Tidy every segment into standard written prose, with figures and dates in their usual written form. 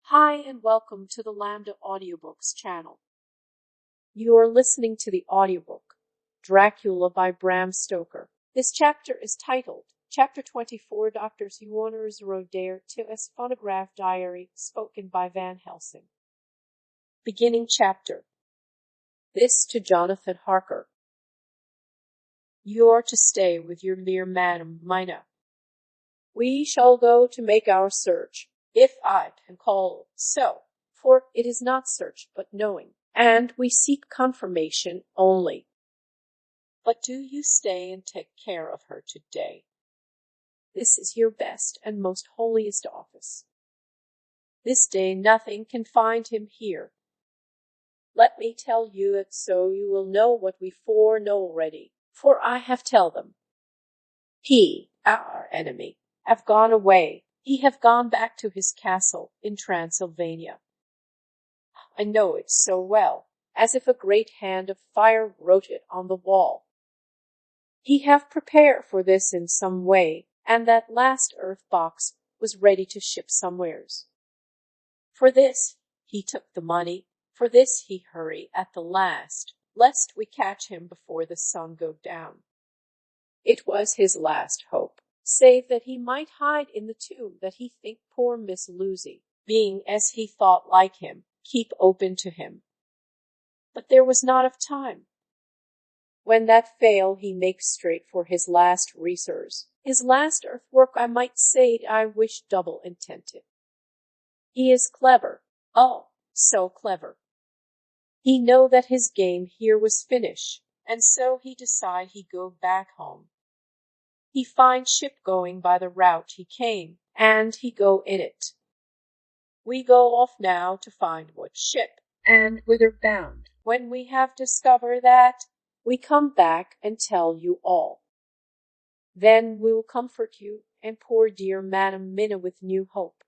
Hi and welcome to the Lambda Audiobooks channel. You are listening to the audiobook Dracula by Bram Stoker. This chapter is titled Chapter 24, Dr. SEWARD'S Roder to S Phonograph Diary, spoken by Van Helsing. Beginning chapter. This to Jonathan Harker. You are to stay with your dear Madam Mina. We shall go to make our search, if I can call it so, for it is not search but knowing, and we seek confirmation only. But do you stay and take care of her today. This is your best and most holiest office. This day nothing can find him here. Let me tell you it so you will know what we foreknow already, for I have tell them. He, our enemy, have gone away. He have gone back to his castle in Transylvania. I know it so well, as if a great hand of fire wrote it on the wall. He have prepared for this in some way, and that last earth box was ready to ship somewheres. For this he took the money, for this he hurry at the last, lest we catch him before the sun go down. It was his last hope, save that he might hide in the tomb that he think poor Miss Lucy, being as he thought like him, keep open to him. But there was not of time. When that fail, he makes straight for his last resource, his last earth work. I might say I wish double intentive. He is clever, oh, so clever. He know that his game here was finish, and so he decide he go back home. He find ship going by the route he came, and he go in it. We go off now to find what ship, and whither bound. When we have discovered that, we come back and tell you all. Then we'll comfort you, and poor dear Madam Mina with new hope.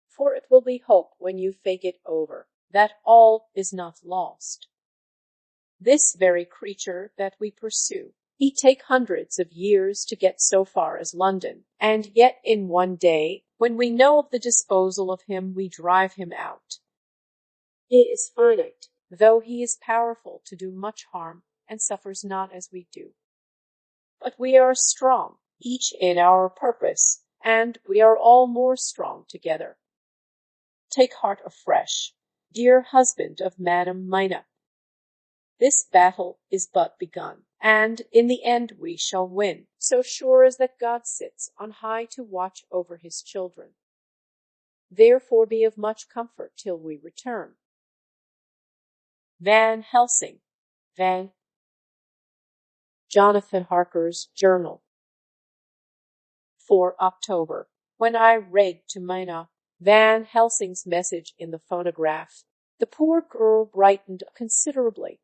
For it will be hope when you think it over, that all is not lost. This very creature that we pursue, he take hundreds of years to get so far as London, and yet in one day, when we know of the disposal of him, we drive him out. He is finite, though he is powerful to do much harm, and suffers not as we do. But we are strong, each in our purpose, and we are all more strong together. Take heart afresh, dear husband of Madam Mina. This battle is but begun, and in the end we shall win, so sure as that God sits on high to watch over his children. Therefore be of much comfort till we return. Van Helsing, Van Jonathan Harker's Journal. 4 October. When I read to Mina Van Helsing's message in the phonograph, the poor girl brightened considerably.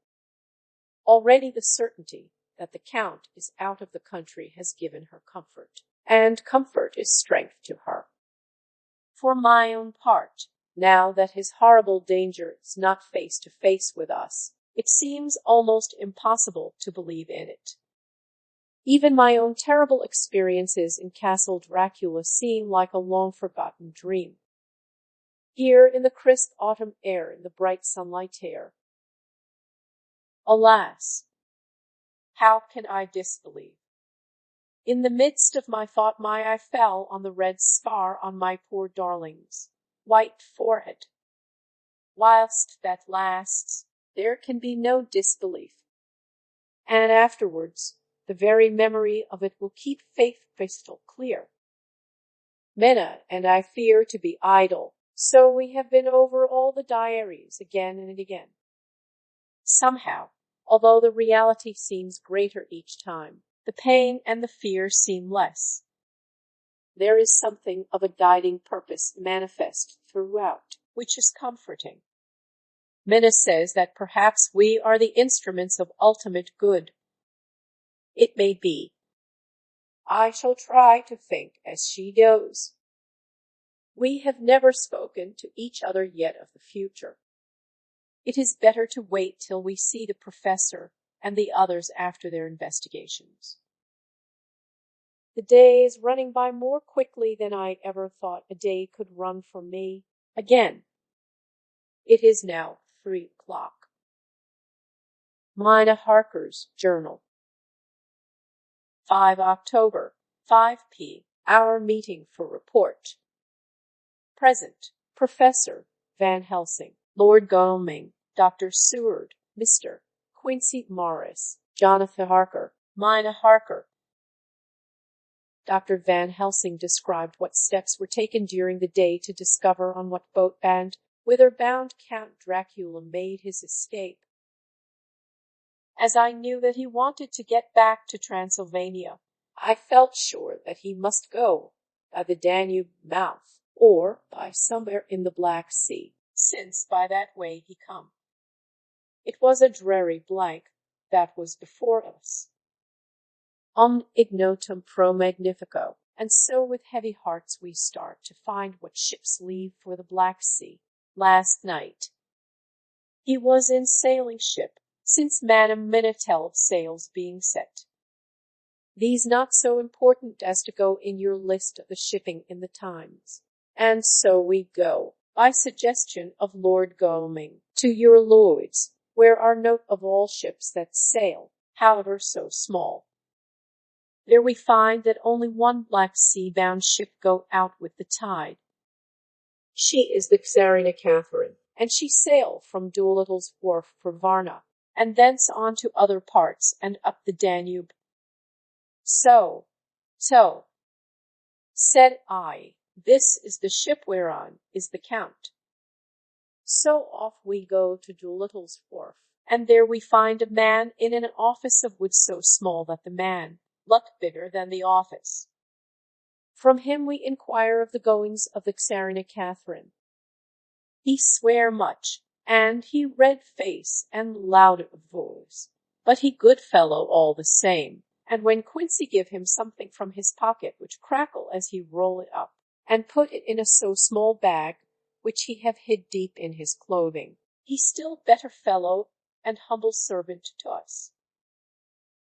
Already the certainty that the Count is out of the country has given her comfort, and comfort is strength to her. For my own part, now that his horrible danger is not face to face with us, it seems almost impossible to believe in it. Even my own terrible experiences in Castle Dracula seem like a long-forgotten dream. Here in the crisp autumn air, in the bright sunlight air. Alas! How can I disbelieve? In the midst of my thought my eye fell on the red scar on my poor darling's white forehead. Whilst that lasts, there can be no disbelief. And afterwards, the very memory of it will keep faith crystal clear. Mina and I fear to be idle, so we have been over all the diaries again and again. Somehow, although the reality seems greater each time, the pain and the fear seem less. There is something of a guiding purpose manifest throughout, which is comforting. Mina says that perhaps we are the instruments of ultimate good. It may be. I shall try to think as she does. We have never spoken to each other yet of the future. It is better to wait till we see the professor and the others after their investigations. The day is running by more quickly than I ever thought a day could run for me. Again. It is now 3 o'clock. Mina Harker's Journal. 5 October, 5 p. Our meeting for report. Present, Professor Van Helsing, Lord Godalming, Dr. Seward, Mr. Quincy Morris, Jonathan Harker, Mina Harker. Dr. Van Helsing described what steps were taken during the day to discover on what boat and whither bound Count Dracula made his escape. As I knew that he wanted to get back to Transylvania, I felt sure that he must go by the Danube mouth or by somewhere in the Black Sea, since by that way he come. It was a dreary blank that was before us. Ignotum pro magnifico, and so with heavy hearts we start to find what ships leave for the Black Sea. Last night he was in sailing ship, since Madame Minatel's sails being set. These not so important as to go in your list of the shipping in the Times. And so we go, by suggestion of Lord Godalming, to your Lloyd's, where are note of all ships that sail, however so small. There we find that only one Black Sea-bound ship go out with the tide. She is the XXIV, and she sail from Doolittle's wharf for Varna, and thence on to other parts and up the Danube. So, said I, this is the ship whereon is the Count. So off we go to Doolittle's wharf, and there we find a man in an office of wood so small that the man looked bigger than the office. From him we inquire of the goings of the XXIV. He swear much, and he red face and loud of voice, but he good fellow all the same. And when Quincy give him something from his pocket, which crackle as he roll it up, and put it in a so small bag, which he have hid deep in his clothing, he still better fellow and humble servant to us.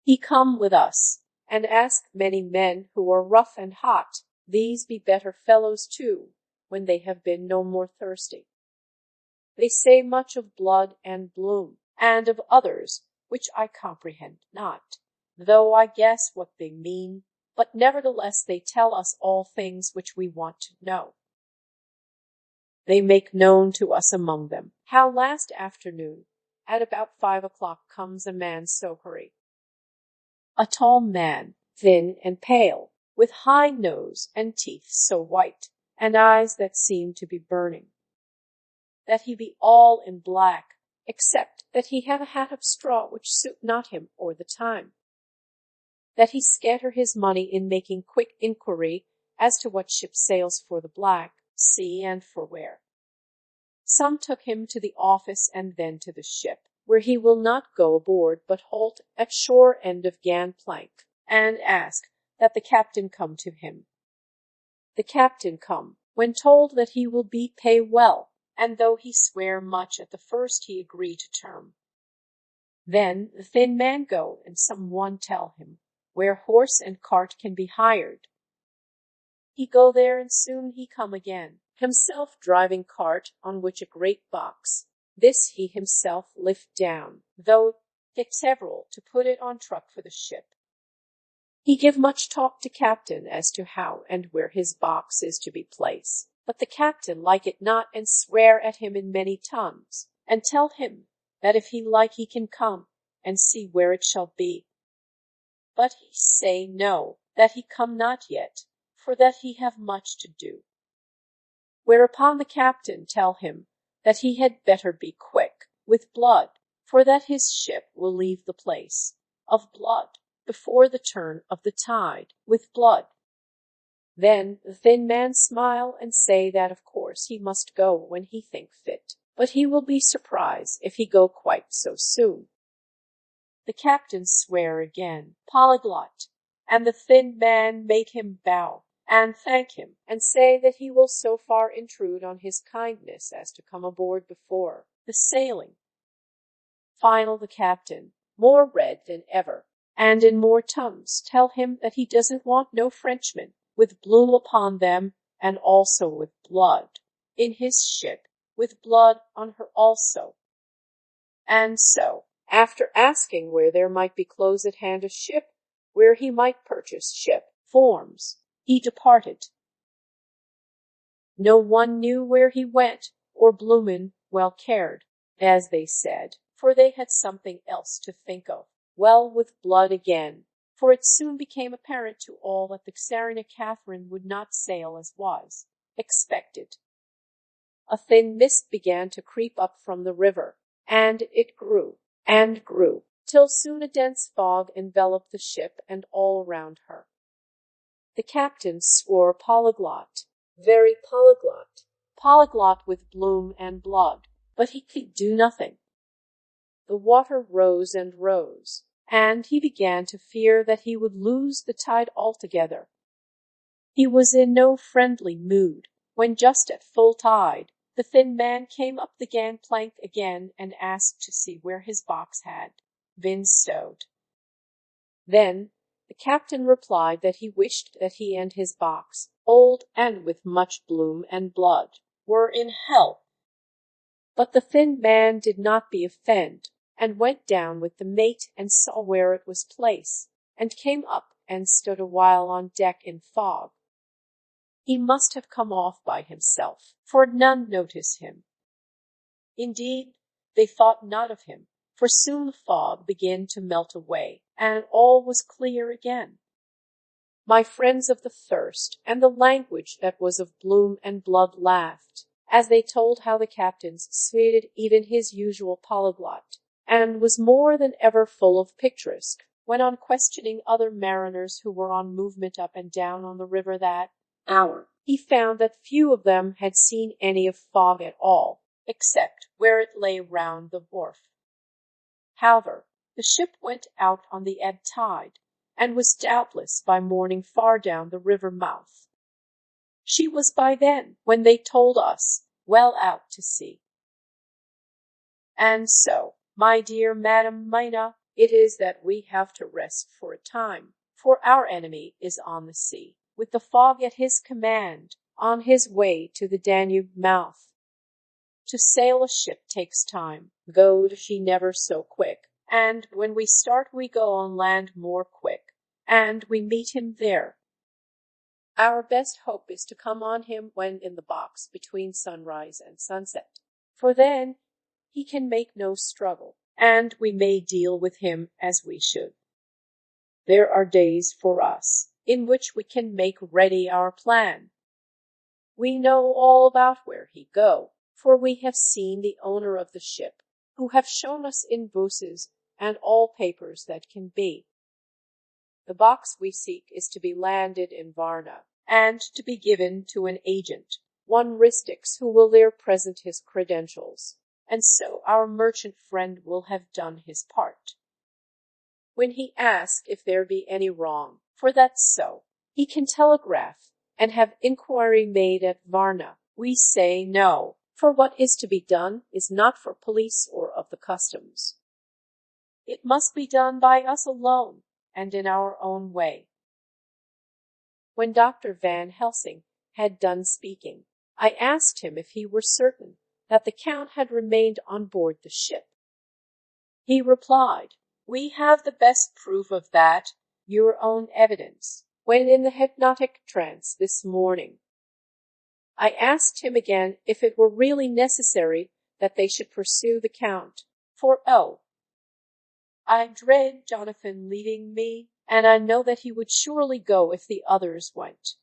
He come with us, and ask many men who are rough and hot, these be better fellows too, when they have been no more thirsty. They say much of blood and bloom, and of others, which I comprehend not, though I guess what they mean, but nevertheless they tell us all things which we want to know. They make known to us among them how last afternoon, at about 5 o'clock, comes a man so hurry. A tall man, thin and pale, with high nose and teeth so white, and eyes that seem to be burning, that he be all in black, except that he have a hat of straw which suit not him or the time, that he scatter his money in making quick inquiry as to what ship sails for the Black Sea and for where. Some took him to the office and then to the ship, where he will not go aboard but halt at shore end of gangplank, and ask that the captain come to him. The captain come, when told that he will be pay well, and though he swear much at the first he agree to term. Then the thin man go, and some one tell him where horse and cart can be hired. He go there, and soon he come again, himself driving cart, on which a great box. This he himself lift down, though get several to put it on truck for the ship. He give much talk to captain as to how and where his box is to be placed, but the captain like it not, and swear at him in many tongues, and tell him that if he like he can come and see where it shall be. But he say no, that he come not yet, for that he have much to do. Whereupon the captain tell him that he had better be quick with blood, for that his ship will leave the place of blood before the turn of the tide with blood. Then the thin man smile and say that of course he must go when he think fit, but he will be surprised if he go quite so soon. The captain swear again, polyglot, and the thin man make him bow and thank him, and say that he will so far intrude on his kindness as to come aboard before the sailing. Final the captain, more red than ever, and in more tongues, tell him that he doesn't want no Frenchmen with bloom upon them, and also with blood, in his ship, with blood on her also. And so, after asking where there might be close at hand a ship, where he might purchase ship forms, he departed. No one knew where he went, or Bloomin well cared, as they said, for they had something else to think of. Well, with blood again, for it soon became apparent to all that the Tsarina Catherine would not sail as was expected. A thin mist began to creep up from the river, and it grew and grew, till soon a dense fog enveloped the ship and all around her. The captain swore polyglot, very polyglot with bloom and blood, but he could do nothing. The water rose and rose, and he began to fear that he would lose the tide altogether. He was in no friendly mood, when just at full tide, the thin man came up the gangplank again and asked to see where his box had been stowed. Then the captain replied that he wished that he and his box, old and with much bloom and blood, were in hell. But the thin man did not be offended, and went down with the mate and saw where it was placed, and came up and stood a while on deck in fog. He must have come off by himself, for none noticed him. Indeed, they thought not of him, for soon the fog began to melt away, and all was clear again. My friends of the thirst and the language that was of bloom and blood laughed, as they told how the captain succeeded even his usual polyglot, and was more than ever full of picturesque, when on questioning other mariners who were on movement up and down on the river that hour, he found that few of them had seen any of fog at all, except where it lay round the wharf. However, the ship went out on the ebb tide, and was doubtless by morning far down the river mouth. She was by then, when they told us, well out to sea. And so, my dear Madam Mina, it is that we have to rest for a time, for our enemy is on the sea, with the fog at his command, on his way to the Danube mouth. To sail a ship takes time, go she never so quick, and when we start we go on land more quick, and we meet him there. Our best hope is to come on him when in the box between sunrise and sunset, for then he can make no struggle, and we may deal with him as we should. There are days for us, in which we can make ready our plan. We know all about where he go, for we have seen the owner of the ship, who have shown us invoices and all papers that can be. The box we seek is to be landed in Varna, and to be given to an agent, one Ristix, who will there present his credentials, and so our merchant friend will have done his part. When he asks if there be any wrong, for that's so, he can telegraph, and have inquiry made at Varna. We say no, for what is to be done is not for police or of the customs. It must be done by us alone, and in our own way. When Dr. Van Helsing had done speaking, I asked him if he were certain that the Count had remained on board the ship. He replied, "We have the best proof of that, your own evidence, when in the hypnotic trance this morning." I asked him again if it were really necessary that they should pursue the Count, for I dread Jonathan leaving me, and I know that he would surely go if the others went.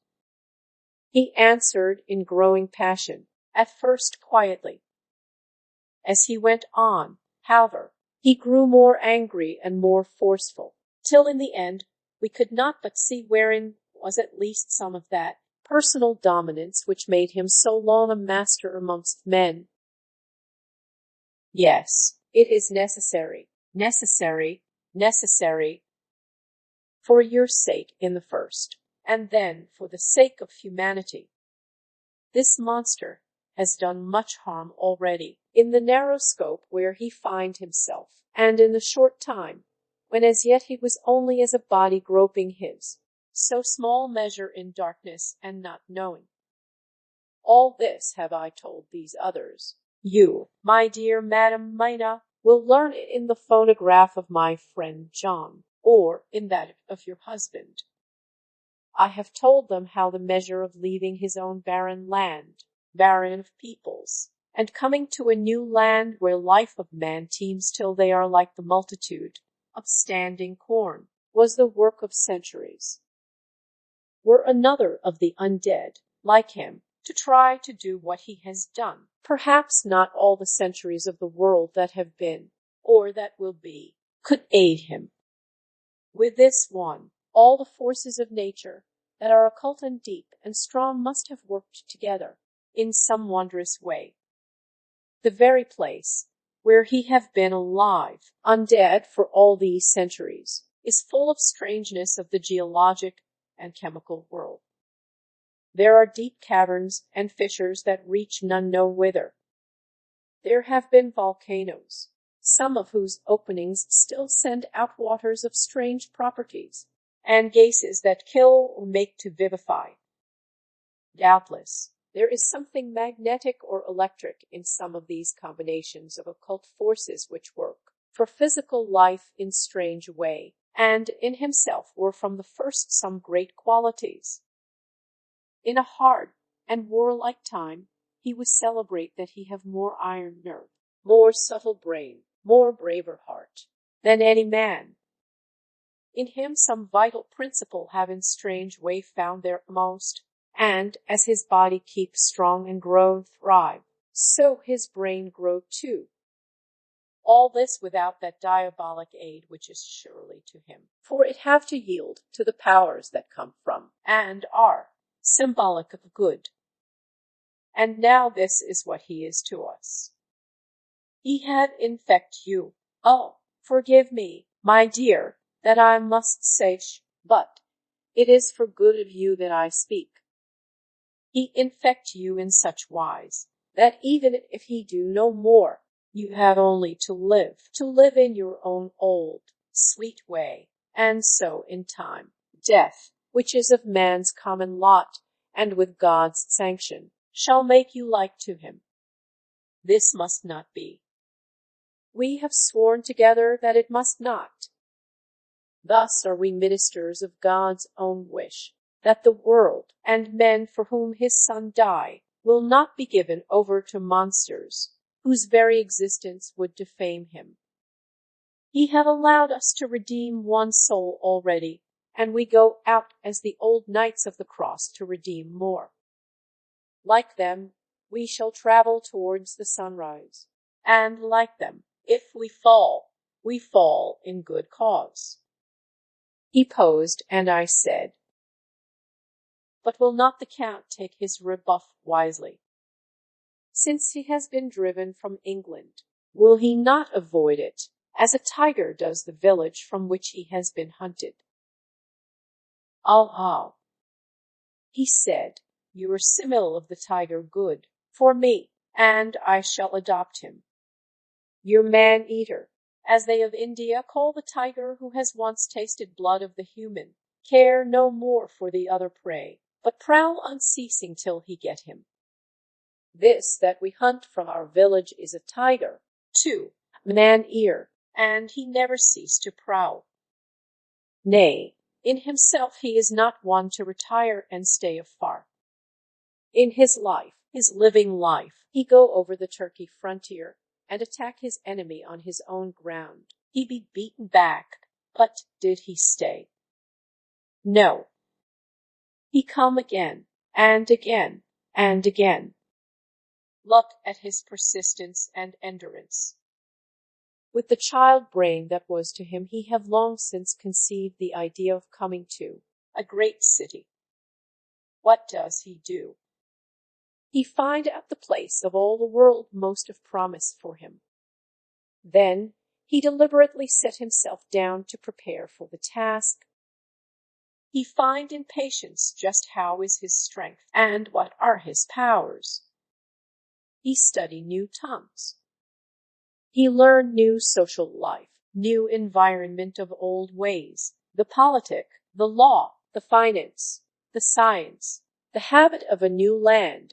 He answered in growing passion, at first quietly. As he went on, however, he grew more angry and more forceful, till in the end we could not but see wherein was at least some of that personal dominance which made him so long a master amongst men. Yes, it is necessary, for your sake in the first, and then for the sake of humanity. This monster has done much harm already, in the narrow scope where he find himself, and in the short time, when as yet he was only as a body groping his so small measure in darkness and not knowing. All this have I told these others. You, my dear Madam Mina, will learn it in the phonograph of my friend John, or in that of your husband. I have told them how the measure of leaving his own barren land, barren of peoples, and coming to a new land where life of man teems till they are like the multitude of standing corn, was the work of centuries. Were another of the undead, like him, to try to do what he has done, perhaps not all the centuries of the world that have been, or that will be, could aid him. With this one, all the forces of nature that are occult and deep and strong must have worked together in some wondrous way. The very place where he have been alive, undead for all these centuries, is full of strangeness of the geologic and chemical world. There are deep caverns and fissures that reach none know whither. There have been volcanoes, some of whose openings still send out waters of strange properties, and gases that kill or make to vivify. Doubtless, there is something magnetic or electric in some of these combinations of occult forces which work for physical life in strange way, and in himself were from the first some great qualities. In a hard and warlike time, he would celebrate that he have more iron nerve, more subtle brain, more braver heart than any man. In him some vital principle have in strange way found their most, and as his body keeps strong and grow thrive, so his brain grow too. All this without that diabolic aid which is surely to him, for it have to yield to the powers that come from, and are, symbolic of good. And now this is what he is to us. He had infect you. Oh, forgive me, my dear, that I must say but it is for good of you that I speak. He infect you in such wise, that even if he do no more, you have only to live in your own old, sweet way, and so in time, death, which is of man's common lot, and with God's sanction, shall make you like to him. This must not be. We have sworn together that it must not. Thus are we ministers of God's own wish, that the world and men for whom his Son died will not be given over to monsters, whose very existence would defame him. He have allowed us to redeem one soul already, and we go out as the old knights of the cross to redeem more. Like them, we shall travel towards the sunrise, and like them, if we fall in good cause. He posed, and I said, but will not the Count take his rebuff wisely? Since he has been driven from England, will he not avoid it, as a tiger does the village from which he has been hunted? Ah, he said, you are simile of the tiger good for me, and I shall adopt him. Your man-eater, as they of India call the tiger who has once tasted blood of the human, care no more for the other prey, but prowl unceasing till he get him. This that we hunt from our village is a tiger, too, man-eater, and he never cease to prowl. Nay, in himself he is not one to retire and stay afar. In his life, his living life, he go over the Turkey frontier, and attack his enemy on his own ground. He be beaten back, but did he stay? No. He come again, and again, and again. Look at his persistence and endurance. With the child brain that was to him, he have long since conceived the idea of coming to a great city. What does he do? He find out the place of all the world most of promise for him. Then he deliberately set himself down to prepare for the task. He find in patience just how is his strength, and what are his powers. He study new tongues. He learn new social life, new environment of old ways, the politic, the law, the finance, the science, the habit of a new land,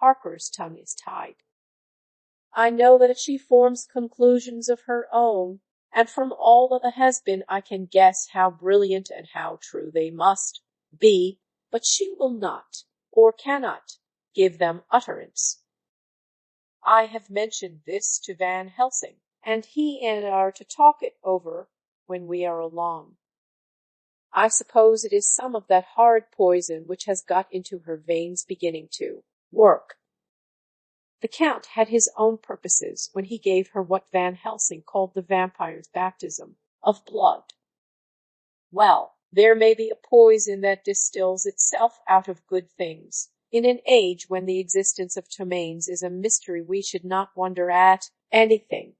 Harker's tongue is tied. I know that she forms conclusions of her own, and from all that has been I can guess how brilliant and how true they must be, but she will not, or cannot, give them utterance. I have mentioned this to Van Helsing, and he and I are to talk it over when we are alone. I suppose it is some of that horrid poison which has got into her veins beginning to work. The Count had his own purposes when he gave her what Van Helsing called the vampire's baptism of blood. Well, there may be a poison that distills itself out of good things. In an age when the existence of ptomaines is a mystery, we should not wonder at anything.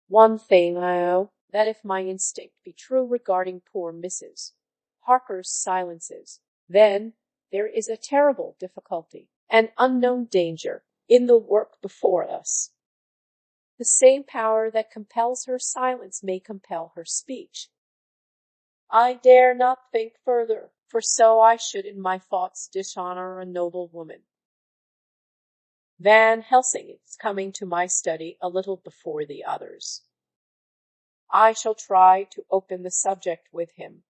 One thing I know, that if my instinct be true regarding poor Mrs. Harker's silences, then there is a terrible difficulty, an unknown danger, in the work before us. The same power that compels her silence may compel her speech. I dare not think further, for so I should in my thoughts dishonor a noble woman. Van Helsing is coming to my study a little before the others. I shall try to open the subject with him.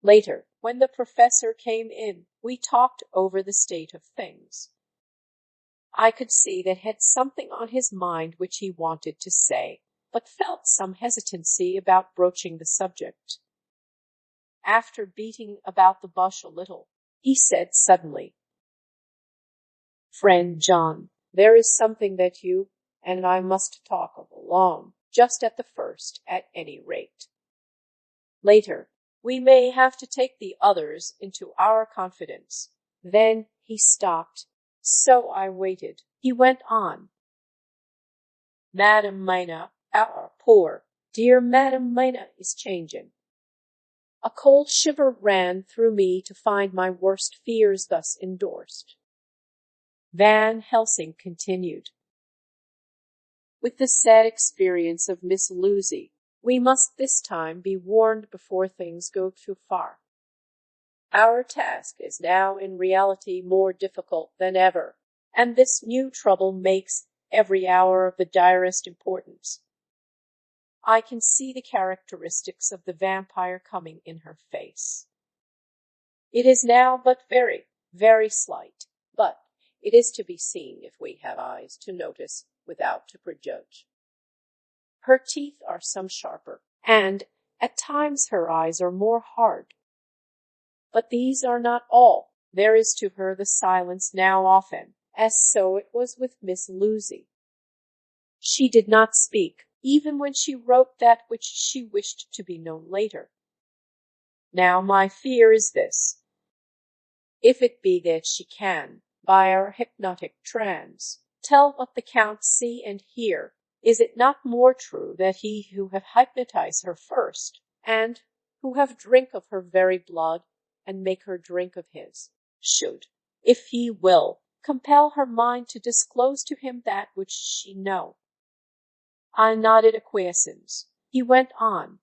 Later, when the professor came in, we talked over the state of things. I could see that he had something on his mind which he wanted to say, but felt some hesitancy about broaching the subject. After beating about the bush a little, he said suddenly, "Friend John, there is something that you and I must talk of alone, just at the first, at any rate. Later, we may have to take the others into our confidence." Then he stopped. So I waited. He went on. "Madame Mina, our poor, dear Madame Mina is changing." A cold shiver ran through me to find my worst fears thus endorsed. Van Helsing continued. "With the sad experience of Miss Lucy, we must this time be warned before things go too far. Our task is now in reality more difficult than ever, and this new trouble makes every hour of the direst importance. I can see the characteristics of the vampire coming in her face. It is now but very, very slight, but it is to be seen if we have eyes to notice without to prejudge. Her teeth are some sharper, and at times her eyes are more hard. But these are not all. There is to her the silence now often, as so it was with Miss Lucy. She did not speak, even when she wrote that which she wished to be known later. Now my fear is this. If it be that she can, by our hypnotic trance, tell what the Count see and hear, is it not more true that he who have hypnotized her first, and who have drink of her very blood, and make her drink of his, should, if he will, compel her mind to disclose to him that which she know?" I nodded acquiescence. He went on.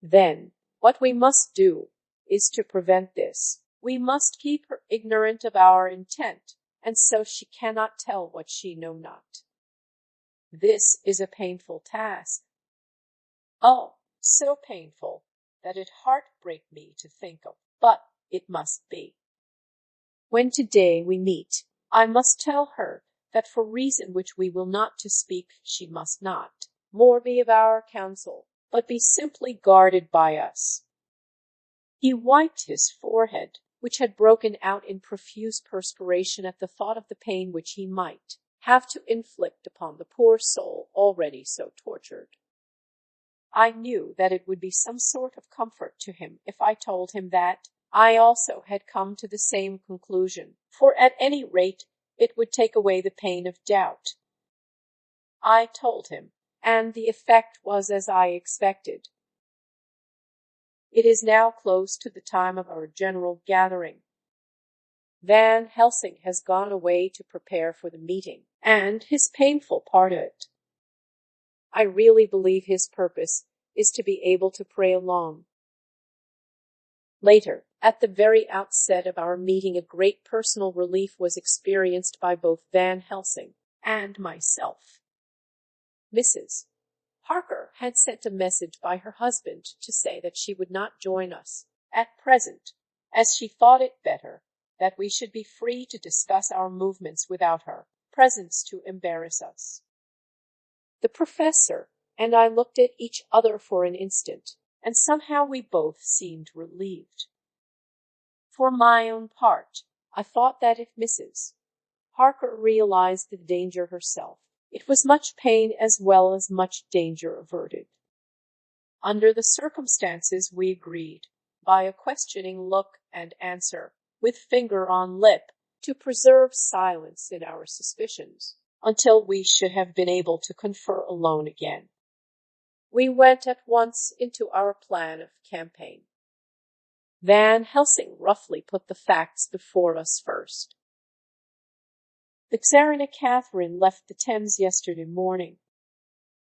"Then, what we must do is to prevent this. We must keep her ignorant of our intent, and so she cannot tell what she know not. This is a painful task. Oh, so painful that it heartbreak me to think of, but it must be. When today we meet, I must tell her that for reason which we will not to speak, she must not more be of our counsel, but be simply guarded by us." He wiped his forehead, which had broken out in profuse perspiration at the thought of the pain which he might have to inflict upon the poor soul already so tortured. I knew that it would be some sort of comfort to him if I told him that I also had come to the same conclusion, for at any rate it would take away the pain of doubt. I told him, and the effect was as I expected. It is now close to the time of our general gathering. Van Helsing has gone away to prepare for the meeting, and his painful part of it. I really believe his purpose is to be able to pray alone. Later, at the very outset of our meeting, a great personal relief was experienced by both Van Helsing and myself. Mrs. Harker had sent a message by her husband to say that she would not join us at present, as she thought it better that we should be free to discuss our movements without her presence to embarrass us. The professor and I looked at each other for an instant, and somehow we both seemed relieved. For my own part, I thought that if Mrs. Harker realized the danger herself, it was much pain as well as much danger averted. Under the circumstances, we agreed, by a questioning look and answer, with finger on lip, to preserve silence in our suspicions, until we should have been able to confer alone again. We went at once into our plan of campaign. Van Helsing roughly put the facts before us first. The Tsarina Catherine left the Thames yesterday morning.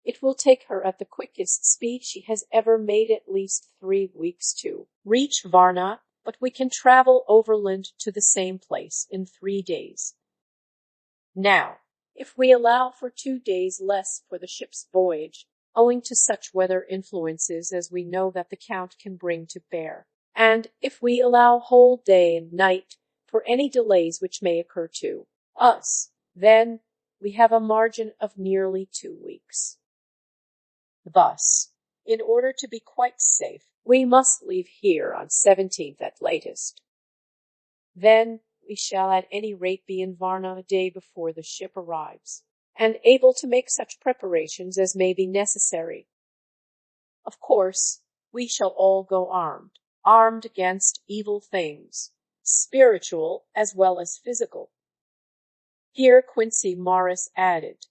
It will take her at the quickest speed she has ever made at least 3 weeks to reach Varna, but we can travel overland to the same place in 3 days. Now, if we allow for 2 days less for the ship's voyage, owing to such weather influences as we know that the Count can bring to bear, and if we allow whole day and night for any delays which may occur to us, then we have a margin of nearly 2 weeks. Thus, in order to be quite safe, we must leave here on 17th at latest. Then we shall at any rate be in Varna a day before the ship arrives, and able to make such preparations as may be necessary. Of course, we shall all go armed against evil things, spiritual as well as physical. Here Quincy Morris added,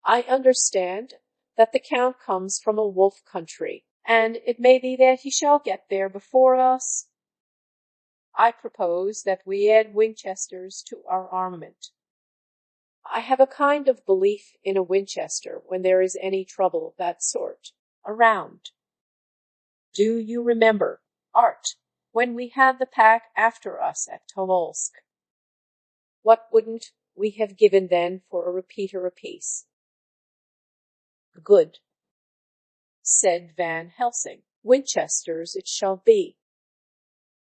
I understand that the Count comes from a wolf country, and it may be that he shall get there before us. I propose that we add Winchesters to our armament. I have a kind of belief in a Winchester when there is any trouble of that sort around. Do you remember, Art, when we had the pack after us at Tobolsk? What wouldn't we have given then for a repeater apiece? Good, said Van Helsing. Winchesters it shall be.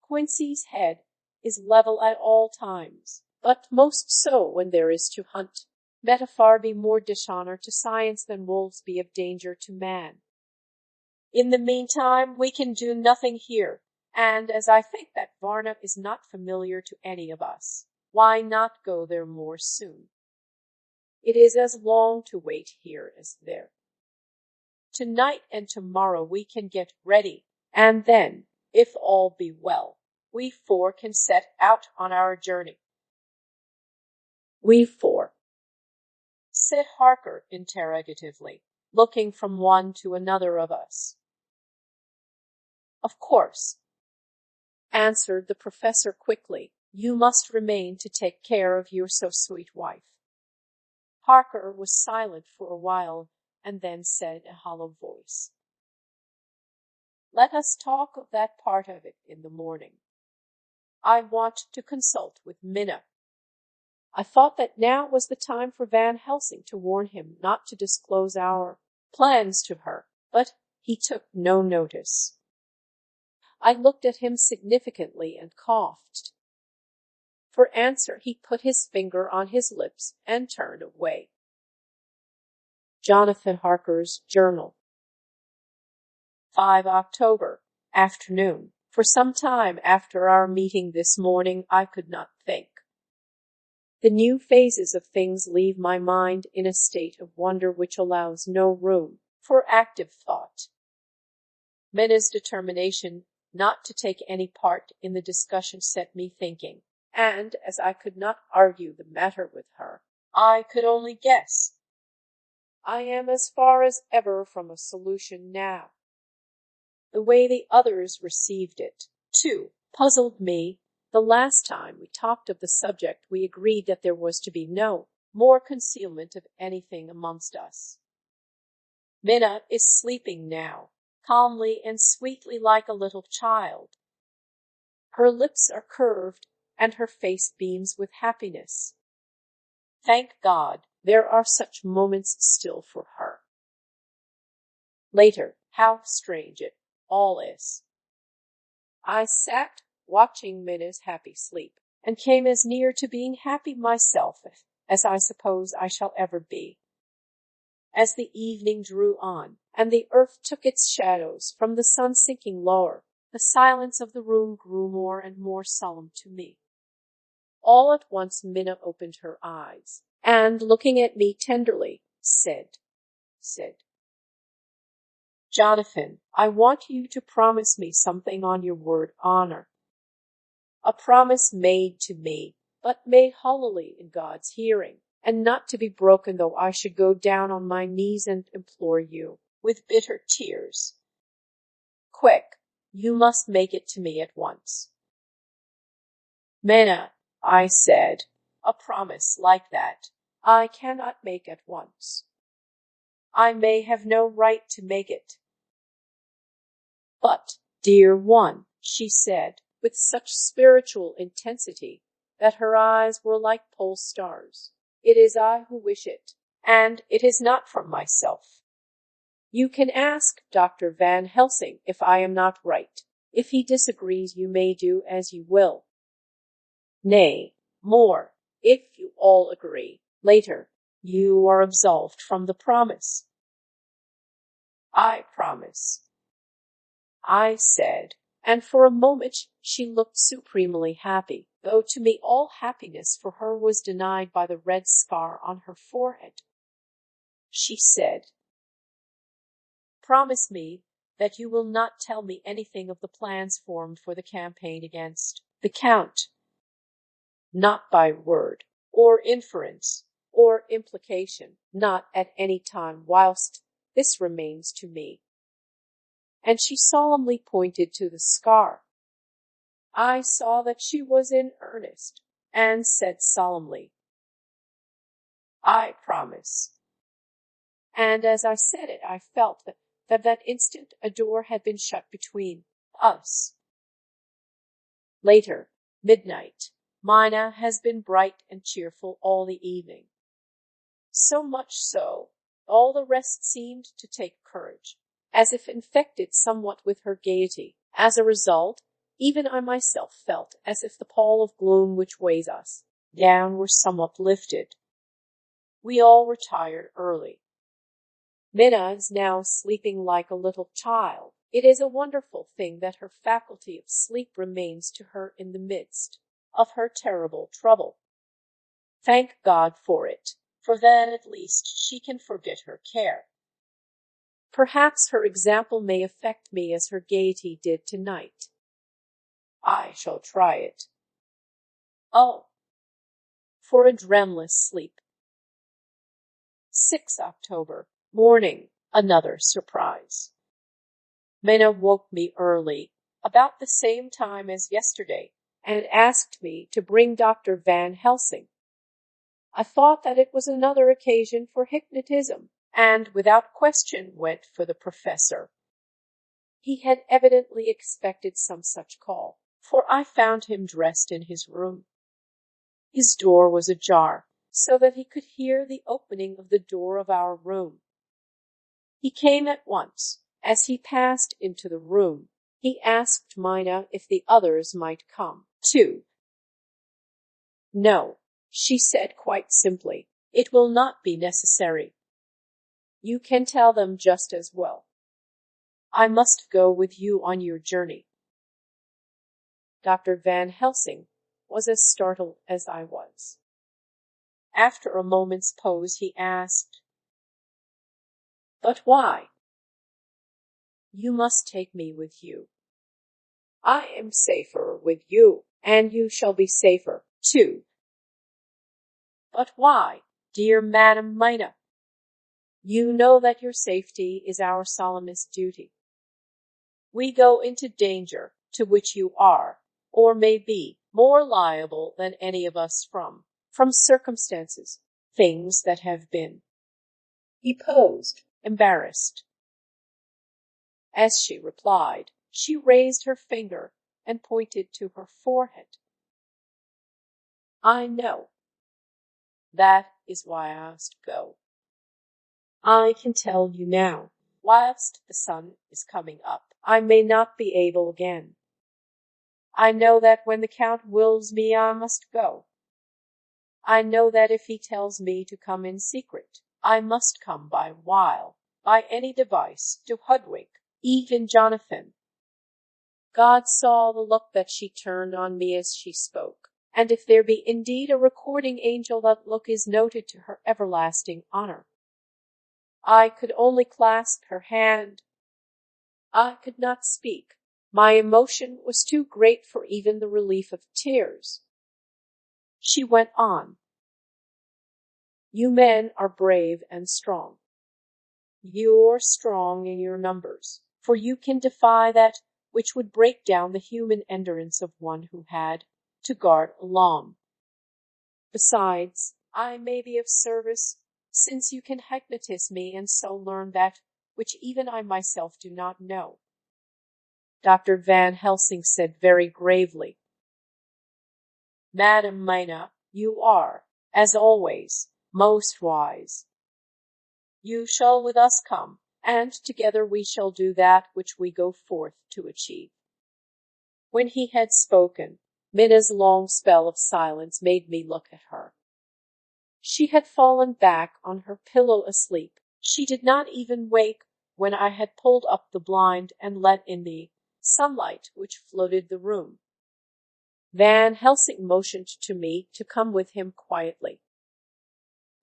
Quincy's head is level at all times, but most so when there is to hunt. Better far be more dishonor to science than wolves be of danger to man. In the meantime, we can do nothing here, and as I think that Varna is not familiar to any of us, why not go there more soon? It is as long to wait here as there. Tonight and tomorrow we can get ready, and then, if all be well, we 4 can set out on our journey. We 4, said Harker interrogatively, looking from one to another of us. Of course, answered the professor quickly. You must remain to take care of your so sweet wife. Harker was silent for a while, and then said in a hollow voice, Let us talk of that part of it in the morning. I want to consult with Minna. I thought that now was the time for Van Helsing to warn him not to disclose our plans to her, but he took no notice. I looked at him significantly and coughed. For answer, he put his finger on his lips and turned away. Jonathan Harker's Journal. 5 October, afternoon. For some time after our meeting this morning, I could not think. The new phases of things leave my mind in a state of wonder which allows no room for active thought. Minna's determination not to take any part in the discussion set me thinking, and as I could not argue the matter with her, I could only guess. I am as far as ever from a solution now. The way the others received it, too, puzzled me. The last time we talked of the subject, we agreed that there was to be no more concealment of anything amongst us. Minna is sleeping now, calmly and sweetly like a little child. Her lips are curved, and her face beams with happiness. Thank God, there are such moments still for her. Later, how strange it all is. I sat watching Minna's happy sleep, and came as near to being happy myself as I suppose I shall ever be. As the evening drew on, and the earth took its shadows from the sun sinking lower, the silence of the room grew more and more solemn to me. All at once Minna opened her eyes, and, looking at me tenderly, said, Jonathan, I want you to promise me something on your word honor. A promise made to me, but made hollowly in God's hearing, and not to be broken though I should go down on my knees and implore you, with bitter tears. Quick, you must make it to me at once. Minna, I said, a promise like that I cannot make at once. I may have no right to make it. But, dear one, she said, with such spiritual intensity that her eyes were like pole stars, it is I who wish it, and it is not from myself. You can ask Dr. Van Helsing if I am not right. If he disagrees, you may do as you will. Nay, more, if you all agree, later, you are absolved from the promise. I promise, I said, and for a moment she looked supremely happy, though to me all happiness for her was denied by the red scar on her forehead. She said, Promise me that you will not tell me anything of the plans formed for the campaign against the Count. Not by word, or inference, or implication, not at any time whilst this remains to me. And she solemnly pointed to the scar. I saw that she was in earnest, and said solemnly, I promise. And as I said it, I felt that instant a door had been shut between us. Later, midnight. Mina has been bright and cheerful all the evening. So much so, all the rest seemed to take courage, as if infected somewhat with her gaiety. As a result, even I myself felt as if the pall of gloom which weighs us down were somewhat lifted. We all retired early. Minna is now sleeping like a little child. It is a wonderful thing that her faculty of sleep remains to her in the midst of her terrible trouble. Thank God for it, for then at least she can forget her care. Perhaps her example may affect me as her gaiety did tonight. I shall try it. Oh, for a dreamless sleep. 6 October, morning, another surprise. Minna woke me early, about the same time as yesterday, and asked me to bring Dr. Van Helsing. I thought that it was another occasion for hypnotism, and without question went for the professor. He had evidently expected some such call, for I found him dressed in his room. His door was ajar, so that he could hear the opening of the door of our room. He came at once. As he passed into the room, he asked Mina if the others might come, too. No, she said quite simply, it will not be necessary. You can tell them just as well. I must go with you on your journey. Dr. Van Helsing was as startled as I was. After a moment's pause, he asked, But why? You must take me with you. I am safer with you, and you shall be safer, too. But why, dear Madam Mina? You know that your safety is our solemnest duty. We go into danger to which you are, or may be, more liable than any of us from circumstances, things that have been. He paused, embarrassed. As she replied, she raised her finger and pointed to her forehead. I know. That is why I must go. I can tell you now, whilst the sun is coming up, I may not be able again. I know that when the Count wills me, I must go. I know that if he tells me to come in secret, I must come by wile, by any device, to hoodwink even Jonathan. God saw the look that she turned on me as she spoke, and if there be indeed a recording angel, that look is noted to her everlasting honor. I could only clasp her hand. I could not speak. My emotion was too great for even the relief of tears. She went on. You men are brave and strong. You're strong in your numbers, for you can defy that which would break down the human endurance of one who had to guard alone. Besides, I may be of service, since you can hypnotize me and so learn that which even I myself do not know. Dr. Van Helsing said very gravely, Madam Mina, you are, as always, most wise. You shall with us come, and together we shall do that which we go forth to achieve. When he had spoken, Mina's long spell of silence made me look at her. She had fallen back on her pillow asleep. She did not even wake when I had pulled up the blind and let in the sunlight which flooded the room. Van Helsing motioned to me to come with him quietly.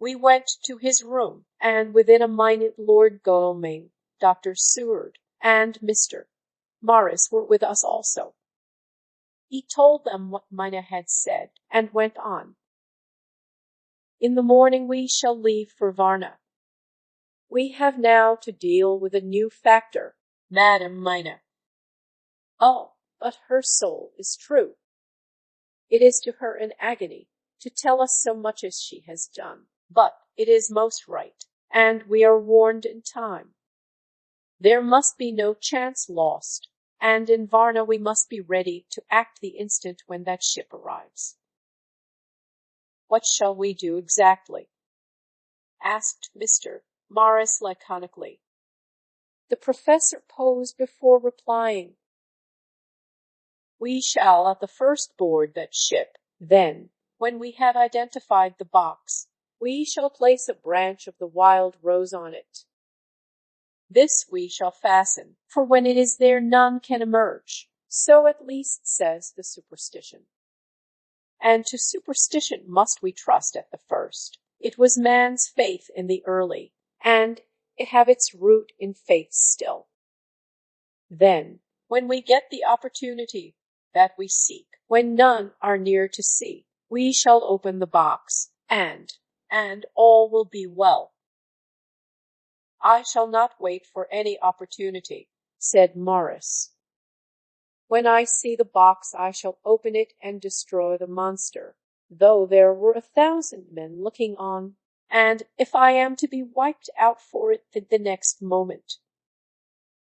We went to his room, and within a minute Lord Godalming, Dr. Seward, and Mr. Morris were with us also. He told them what Mina had said, and went on. In the morning we shall leave for Varna. We have now to deal with a new factor, Madam Mina. Oh, but her soul is true. It is to her an agony to tell us so much as she has done, but it is most right, and we are warned in time. There must be no chance lost, and in Varna we must be ready to act the instant when that ship arrives. What shall we do exactly? Asked Mr. Morris laconically. The professor posed before replying. We shall at the first board that ship. Then, when we have identified the box, we shall place a branch of the wild rose on it. This we shall fasten, for when it is there none can emerge, so at least says the superstition. And to superstition must we trust at the first. It was man's faith in the early, and it have its root in faith still. Then, when we get the opportunity that we seek, when none are near to see, we shall open the box, and all will be well. I shall not wait for any opportunity, said Morris. When I see the box, I shall open it and destroy the monster, though there were 1,000 men looking on, and if I am to be wiped out for it the next moment.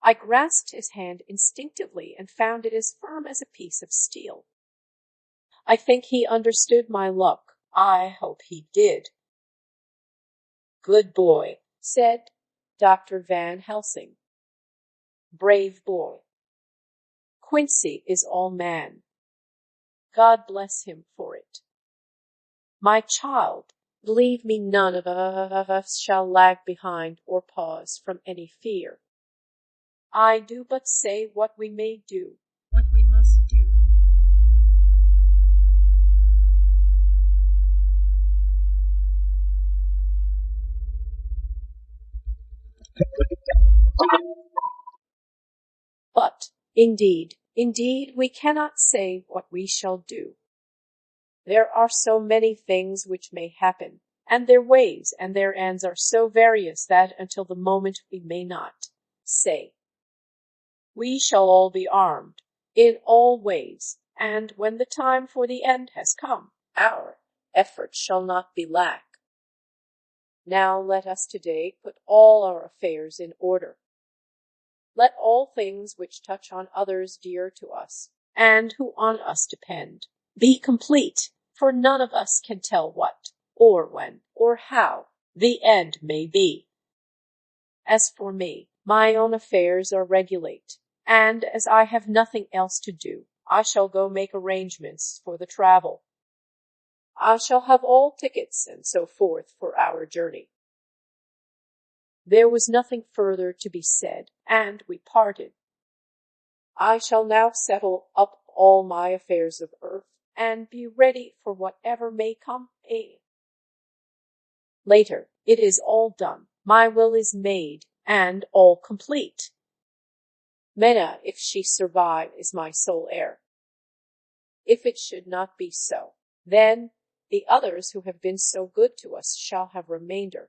I grasped his hand instinctively and found it as firm as a piece of steel. I think he understood my look. I hope he did. Good boy, said Dr. Van Helsing. Brave boy. Quincy is all man. God bless him for it. My child, believe me, none of us shall lag behind or pause from any fear. I do but say what we may do, what we must do. But, indeed, we cannot say what we shall do. There are so many things which may happen, and their ways and their ends are so various that until the moment we may not say. We shall all be armed, in all ways, and when the time for the end has come, our efforts shall not be lack. Now let us today put all our affairs in order. Let all things which touch on others dear to us, and who on us depend, be complete, for none of us can tell what, or when, or how, the end may be. As for me, my own affairs are regulate, and as I have nothing else to do, I shall go make arrangements for the travel. I shall have all tickets and so forth for our journey. There was nothing further to be said, and we parted. I shall now settle up all my affairs of earth, and be ready for whatever may come later. It is all done. My will is made, and all complete. Mena, if she survive, is my sole heir. If it should not be so, then the others who have been so good to us shall have remainder.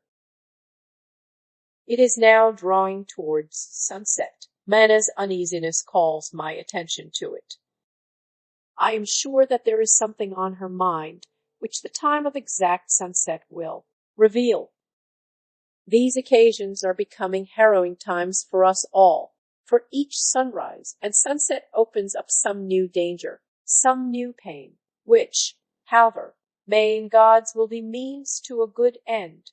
It is now drawing towards sunset. Mena's uneasiness calls my attention to it. I am sure that there is something on her mind which the time of exact sunset will reveal. These occasions are becoming harrowing times for us all, for each sunrise and sunset opens up some new danger, some new pain, which, however, may in God's will be means to a good end.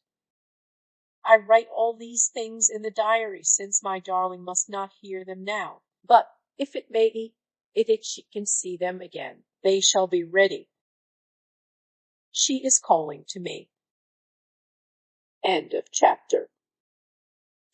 I write all these things in the diary, since my darling must not hear them now, but if it may be, if she can see them again, they shall be ready. She is calling to me. End of chapter.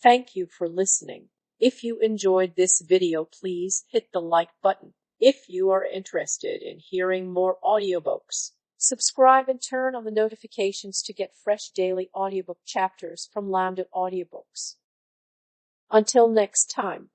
Thank you for listening. If you enjoyed this video, please hit the like button. If you are interested in hearing more audiobooks, subscribe and turn on the notifications to get fresh daily audiobook chapters from Lambda Audiobooks. Until next time.